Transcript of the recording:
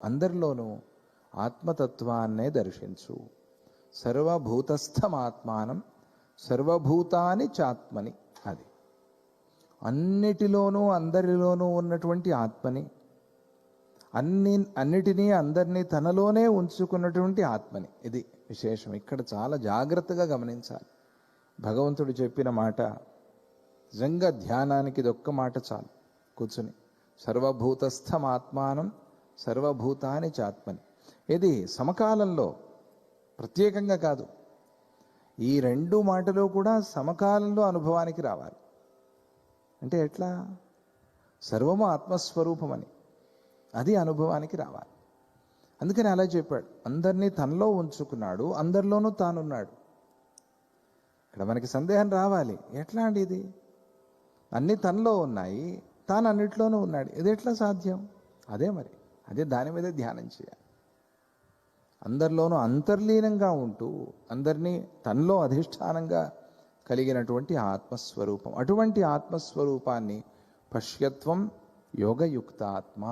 అందరిలోనూ ఆత్మతత్వాన్నే దర్శించు. సర్వభూతస్థమాత్మానం సర్వభూతాని చాత్మని. అది అన్నిటిలోనూ అందరిలోనూ ఉన్నటువంటి ఆత్మని, అన్నిటినీ అందరినీ తనలోనే ఉంచుకున్నటువంటి ఆత్మని. ఇది విశేషం. ఇక్కడ చాలా జాగ్రత్తగా గమనించాలి. భగవంతుడు చెప్పిన మాట నిజంగా ధ్యానానికి ఇదొక్క మాట చాలు. కూర్చుని సర్వభూతస్థమాత్మానం సర్వభూతాని చాత్మని. ఇది సమకాలంలో ప్రత్యేకంగా కాదు, ఈ రెండు మాటలు కూడా సమకాలంలో అనుభవానికి రావాలి. అంటే ఎట్లా? సర్వము ఆత్మస్వరూపమని అది అనుభవానికి రావాలి. అందుకని అలా చెప్పాడు. అందరినీ తనలో ఉంచుకున్నాడు, అందరిలోనూ తానున్నాడు. ఇక్కడ మనకి సందేహం రావాలి, ఎట్లా అండి ఇది? అన్నీ తనలో ఉన్నాయి, తాను అన్నిట్లోనూ ఉన్నాడు, ఇది ఎట్లా సాధ్యం? అదే దాని మీద ధ్యానం చేయాలి. అందరిలోనూ అంతర్లీనంగా ఉంటూ అందరినీ తనలో అధిష్టానంగా కలిగినటువంటి ఆత్మస్వరూపం. అటువంటి ఆత్మస్వరూపాన్ని పశ్యత్వం యోగయుక్త ఆత్మ